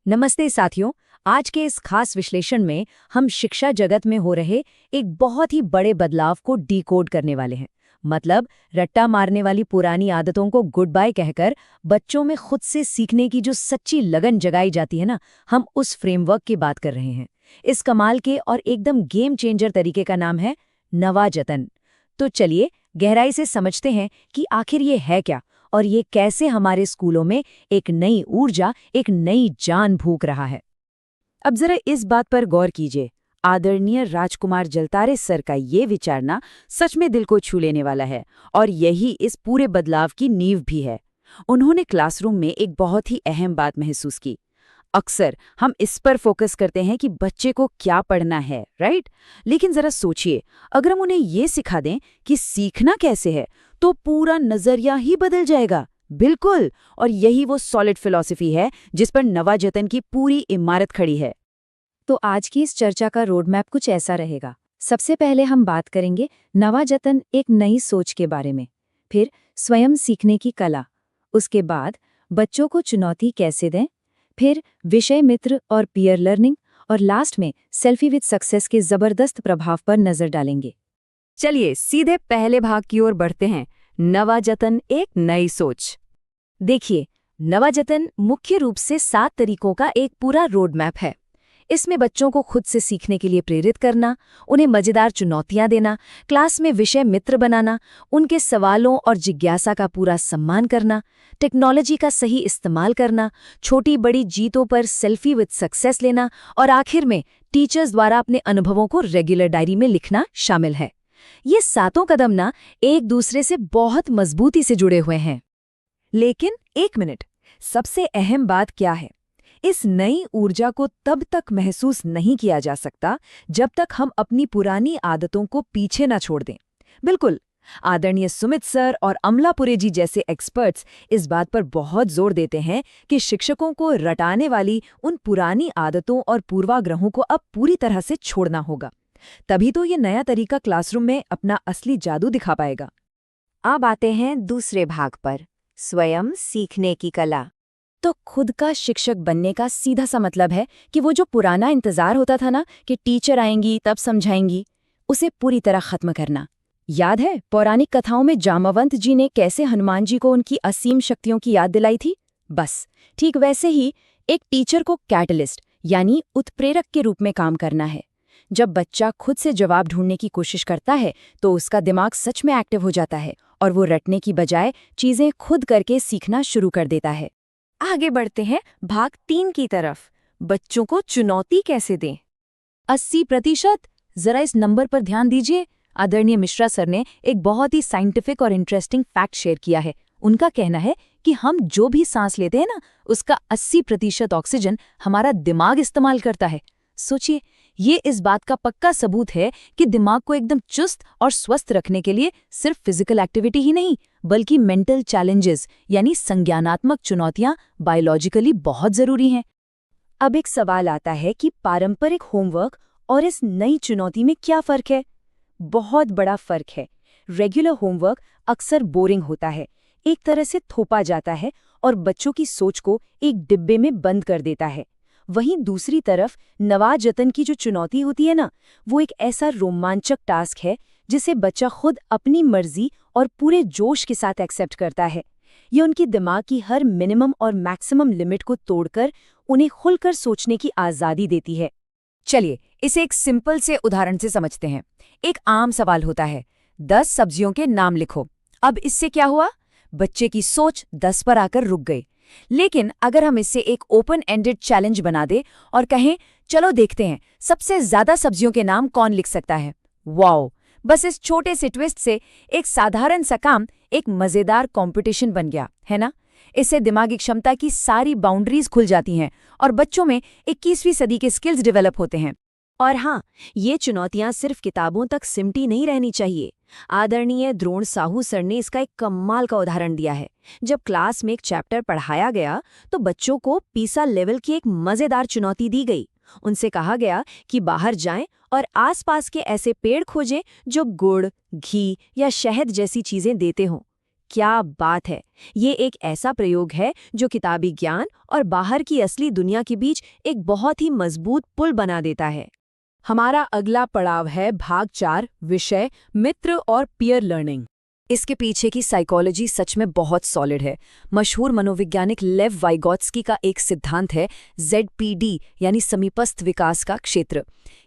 नमस्ते साथियों। आज के इस खास विश्लेषण में हम शिक्षा जगत में हो रहे एक बहुत ही बड़े बदलाव को डीकोड करने वाले हैं। मतलब रट्टा मारने वाली पुरानी आदतों को गुड बाय कहकर बच्चों में खुद से सीखने की जो सच्ची लगन जगाई जाती है ना, हम उस फ्रेमवर्क की बात कर रहे हैं। इस कमाल के और एकदम गेम चेंजर तरीके का नाम है नवाजतन। तो चलिए गहराई से समझते हैं कि आखिर ये है क्या और ये कैसे हमारे स्कूलों में एक नई ऊर्जा, एक नई जान फूंक रहा है। अब जरा इस बात पर गौर कीजिए। आदरणीय राजकुमार जलतारे सर का ये विचारना सच में दिल को छू लेने वाला है और यही इस पूरे बदलाव की नींव भी है। उन्होंने क्लासरूम में एक बहुत ही अहम बात महसूस की। अक्सर हम इस पर फोकस करते हैं कि बच्चे को क्या पढ़ना है, राइट? लेकिन जरा सोचिए, अगर हम उन्हें ये सिखा दें कि सीखना कैसे है, तो पूरा नजरिया ही बदल जाएगा। बिल्कुल। और यही वो सॉलिड फिलॉसफी है जिस पर नवाजतन की पूरी इमारत खड़ी है। तो आज की इस चर्चा का रोडमैप कुछ ऐसा रहेगा। सबसे पहले हम बात करेंगे नवाजतन एक नई सोच के बारे में, फिर स्वयं सीखने की कला, उसके बाद बच्चों को चुनौती कैसे दें, फिर विषय मित्र और पीयर लर्निंग, और लास्ट में सेल्फी विद सक्सेस के जबरदस्त प्रभाव पर नजर डालेंगे। चलिए सीधे पहले भाग की ओर बढ़ते हैं। नवाजतन एक नई सोच। देखिए, नवाजतन मुख्य रूप से 7 तरीकों का एक पूरा रोड मैप है। इसमें बच्चों को खुद से सीखने के लिए प्रेरित करना, उन्हें मजेदार चुनौतियां देना, क्लास में विषय मित्र बनाना, उनके सवालों और जिज्ञासा का पूरा सम्मान करना, टेक्नोलॉजी का सही इस्तेमाल करना, छोटी बड़ी जीतों पर सेल्फी विद सक्सेस लेना और आखिर में टीचर्स द्वारा अपने अनुभवों को रेगुलर डायरी में लिखना शामिल है। ये सातों कदम ना एक दूसरे से बहुत मजबूती से जुड़े हुए हैं। लेकिन एक मिनट, सबसे अहम बात क्या है? इस नई ऊर्जा को तब तक महसूस नहीं किया जा सकता जब तक हम अपनी पुरानी आदतों को पीछे न छोड़ दें। बिल्कुल। आदरणीय सुमित सर और अमलापुरे जी जैसे एक्सपर्ट्स इस बात पर बहुत जोर देते हैं कि शिक्षकों को रटाने वाली उन पुरानी आदतों और पूर्वाग्रहों को अब पूरी तरह से छोड़ना होगा। तभी तो ये नया तरीका क्लासरूम में अपना असली जादू दिखा पाएगा। अब आते हैं दूसरे भाग पर, स्वयं सीखने की कला। तो खुद का शिक्षक बनने का सीधा सा मतलब है कि वो जो पुराना इंतजार होता था ना कि टीचर आएंगी तब समझाएंगी, उसे पूरी तरह खत्म करना। याद है पौराणिक कथाओं में जामवंत जी ने कैसे हनुमान जी को उनकी असीम शक्तियों की याद दिलाई थी? बस ठीक वैसे ही एक टीचर को कैटलिस्ट यानी उत्प्रेरक के रूप में काम करना है। जब बच्चा खुद से जवाब ढूंढने की कोशिश करता है तो उसका दिमाग सच में एक्टिव हो जाता है और वो रटने की बजाय चीजें खुद करके सीखना शुरू कर देता है। आगे बढ़ते हैं भाग 3 की तरफ, बच्चों को चुनौती कैसे दें। 80%। जरा इस नंबर पर ध्यान दीजिए। आदरणीय मिश्रा सर ने एक बहुत ही साइंटिफिक और इंटरेस्टिंग फैक्ट शेयर किया है। उनका कहना है कि हम जो भी सांस लेते हैं ना, उसका 80% ऑक्सीजन हमारा दिमाग इस्तेमाल करता है। सोचिए, ये इस बात का पक्का सबूत है कि दिमाग को एकदम चुस्त और स्वस्थ रखने के लिए सिर्फ फिजिकल एक्टिविटी ही नहीं, बल्कि मेंटल चैलेंजेस यानी संज्ञानात्मक चुनौतियां बायोलॉजिकली बहुत जरूरी हैं। अब एक सवाल आता है कि पारंपरिक होमवर्क और इस नई चुनौती में क्या फर्क है? बहुत बड़ा फर्क है। रेगुलर होमवर्क अक्सर बोरिंग होता है, एक तरह से थोपा जाता है और बच्चों की सोच को एक डिब्बे में बंद कर देता है। वहीं दूसरी तरफ नवाजतन की जो चुनौती होती है ना, वो एक ऐसा रोमांचक टास्क है जिसे बच्चा खुद अपनी मर्जी और पूरे जोश के साथ एक्सेप्ट करता है। ये उनकी दिमाग की हर मिनिमम और मैक्सिमम लिमिट को तोड़कर उन्हें खुलकर सोचने की आज़ादी देती है। चलिए इसे एक सिंपल से उदाहरण से समझते हैं। एक आम सवाल होता है, 10 सब्जियों के नाम लिखो। अब इससे क्या हुआ? बच्चे की सोच 10 पर आकर रुक गई। लेकिन अगर हम इसे एक ओपन एंडेड चैलेंज बना दे और कहें चलो देखते हैं सबसे ज्यादा सब्जियों के नाम कौन लिख सकता है। वाओ! बस इस छोटे से ट्विस्ट से एक साधारण सा काम एक मजेदार कंपटीशन बन गया, है ना? इससे दिमागी क्षमता की सारी बाउंड्रीज खुल जाती हैं और बच्चों में 21वीं सदी के स्किल्स डेवलप होते हैं। और हाँ, ये चुनौतियां सिर्फ किताबों तक सिमटी नहीं रहनी चाहिए। आदरणीय द्रोण साहू सर ने इसका एक कमाल का उदाहरण दिया है। जब क्लास में एक चैप्टर पढ़ाया गया तो बच्चों को पीसा लेवल की एक मजेदार चुनौती दी गई। उनसे कहा गया कि बाहर जाएं और आसपास के ऐसे पेड़ खोजें जो गुड़, घी या शहद जैसी चीजें देते हों। क्या बात है! ये एक ऐसा प्रयोग है जो किताबी ज्ञान और बाहर की असली दुनिया के बीच एक बहुत ही मजबूत पुल बना देता है। हमारा अगला पड़ाव है भाग 4, विषय मित्र और पीयर लर्निंग। इसके पीछे की साइकोलॉजी सच में बहुत सॉलिड है। मशहूर मनोवैज्ञानिक लेव वाइगोत्स्की का एक सिद्धांत है ZPD यानी समीपस्थ विकास का क्षेत्र।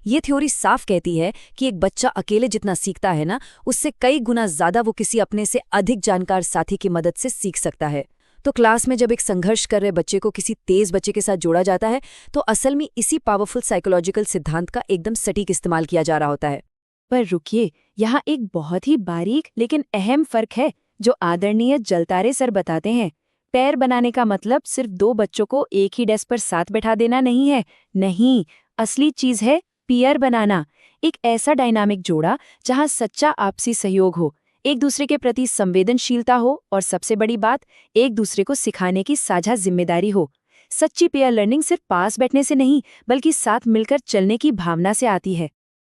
ये थ्योरी साफ कहती है कि एक बच्चा अकेले जितना सीखता है ना, उससे कई गुना ज्यादा वो किसी अपने से अधिक जानकार साथी की मदद से सीख सकता है। तो क्लास में जब एक संघर्ष कर रहे बच्चे को किसी तेज बच्चे के साथ जोड़ा जाता है, तो असल में इसी पावरफुल साइकोलॉजिकल सिद्धांत का एकदम सटीक इस्तेमाल किया जा रहा होता है। पर रुकिए, यहाँ एक बहुत ही बारीक लेकिन अहम फर्क है जो आदरणीय जलतारे सर बताते हैं। पैर बनाने का मतलब सिर्फ 2 बच्चों को एक ही डेस्क पर साथ बैठा देना नहीं है। नहीं, असली चीज है पीयर बनाना। एक ऐसा डायनामिक जोड़ा जहाँ सच्चा आपसी सहयोग हो, एक दूसरे के प्रति संवेदनशीलता हो और सबसे बड़ी बात, एक दूसरे को सिखाने की साझा जिम्मेदारी हो। सच्ची पीयर लर्निंग सिर्फ पास बैठने से नहीं, बल्कि साथ मिलकर चलने की भावना से आती है।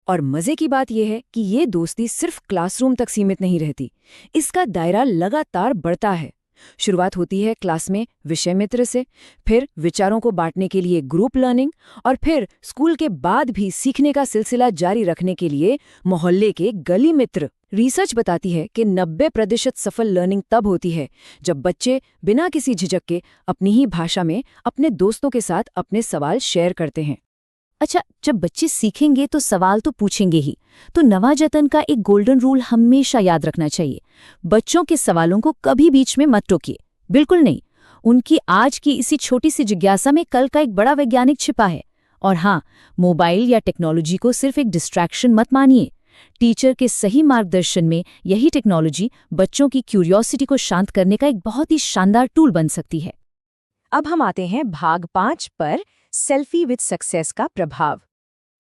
और मजे की बात यह है कि ये दोस्ती सिर्फ क्लासरूम तक सीमित नहीं रहती। इसका दायरा लगातार बढ़ता है। शुरुआत होती है क्लास में विषय मित्र से, फिर विचारों को बांटने के लिए ग्रुप लर्निंग, और फिर स्कूल के बाद भी सीखने का सिलसिला जारी रखने के लिए मोहल्ले के गली मित्र। रिसर्च बताती है कि 90% सफल लर्निंग तब होती है जब बच्चे बिना किसी झिझक के अपनी ही भाषा में अपने दोस्तों के साथ अपने सवाल शेयर करते हैं। अच्छा, जब बच्चे सीखेंगे तो सवाल तो पूछेंगे ही, तो नवाजतन का एक गोल्डन रूल हमेशा याद रखना चाहिए। बच्चों के सवालों को कभी बीच में मत टोकिए, बिल्कुल नहीं। उनकी आज की इसी छोटी सी जिज्ञासा में कल का एक बड़ा वैज्ञानिक छिपा है। और हाँ, मोबाइल या टेक्नोलॉजी को सिर्फ एक डिस्ट्रैक्शन मत मानिए। टीचर के सही मार्गदर्शन में यही टेक्नोलॉजी बच्चों की क्यूरियोसिटी को शांत करने का एक बहुत ही शानदार टूल बन सकती है। अब हम आते हैं भाग 5 पर, सेल्फी विद सक्सेस का प्रभाव।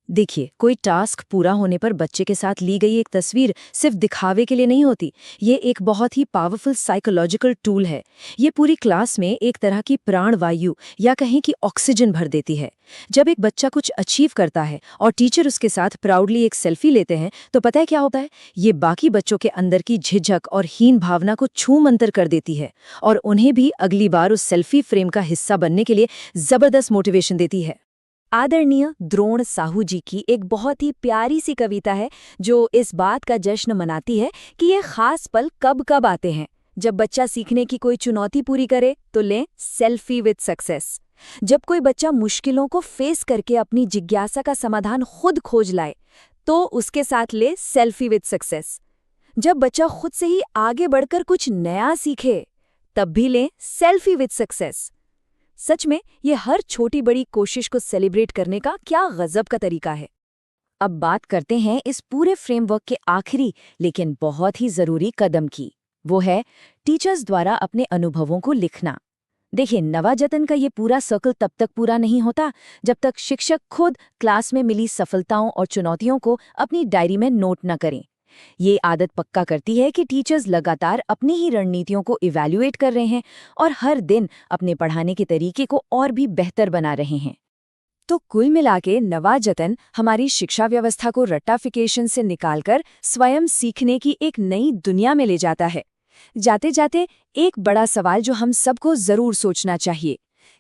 देखिए, कोई टास्क पूरा होने पर बच्चे के साथ ली गई एक तस्वीर सिर्फ दिखावे के लिए नहीं होती। ये एक बहुत ही पावरफुल साइकोलॉजिकल टूल है। ये पूरी क्लास में एक तरह की प्राणवायु या कहें कि ऑक्सीजन भर देती है। जब एक बच्चा कुछ अचीव करता है और टीचर उसके साथ प्राउडली एक सेल्फी लेते हैं, तो पता है क्या होता है? ये बाकी बच्चों के अंदर की झिझक और हीन भावना को छूमंतर कर देती है और उन्हें भी अगली बार उस सेल्फी फ्रेम का हिस्सा बनने के लिए जबरदस्त मोटिवेशन देती है। आदरणीय द्रोण साहू जी की एक बहुत ही प्यारी सी कविता है जो इस बात का जश्न मनाती है कि ये खास पल कब कब आते हैं। जब बच्चा सीखने की कोई चुनौती पूरी करे तो लें सेल्फी विद सक्सेस। जब कोई बच्चा मुश्किलों को फेस करके अपनी जिज्ञासा का समाधान खुद खोज लाए तो उसके साथ ले सेल्फी विद सक्सेस। जब बच्चा खुद से ही आगे बढ़कर कुछ नया सीखे तब भी लें सेल्फी विद सक्सेस। सच में ये हर छोटी बड़ी कोशिश को सेलिब्रेट करने का क्या गजब का तरीका है। अब बात करते हैं इस पूरे फ्रेमवर्क के आखिरी लेकिन बहुत ही जरूरी कदम की। वो है टीचर्स द्वारा अपने अनुभवों को लिखना। देखिए, नवाजतन का ये पूरा सर्कल तब तक पूरा नहीं होता जब तक शिक्षक खुद क्लास में मिली सफलताओं और चुनौतियों को अपनी डायरी में नोट न करें। ये आदत पक्का करती है कि टीचर्स लगातार अपनी ही रणनीतियों को इवैल्यूएट कर रहे हैं और हर दिन अपने पढ़ाने के तरीके को और भी बेहतर बना रहे हैं। तो कुल मिलाके नवाजतन हमारी शिक्षा व्यवस्था को रट्टाफिकेशन से निकालकर स्वयं सीखने की एक नई दुनिया में ले जाता है। जाते जाते एक बड़ा सवाल जो हम सबको जरूर सोचना चाहिए,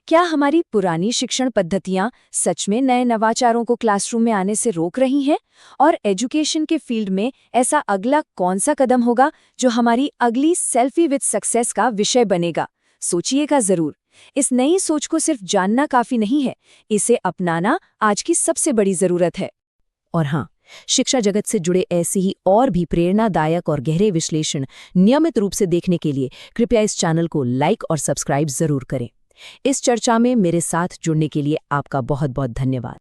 क्या हमारी पुरानी शिक्षण पद्धतियां सच में नए नवाचारों को क्लासरूम में आने से रोक रही हैं? और एजुकेशन के फील्ड में ऐसा अगला कौन सा कदम होगा जो हमारी अगली सेल्फी विद सक्सेस का विषय बनेगा? सोचिएगा जरूर। इस नई सोच को सिर्फ जानना काफी नहीं है, इसे अपनाना आज की सबसे बड़ी जरूरत है। और हाँ, शिक्षा जगत से जुड़े ऐसे ही और भी प्रेरणादायक और गहरे विश्लेषण नियमित रूप से देखने के लिए कृपया इस चैनल को लाइक और सब्सक्राइब जरूर करें। इस चर्चा में मेरे साथ जुड़ने के लिए आपका बहुत बहुत धन्यवाद।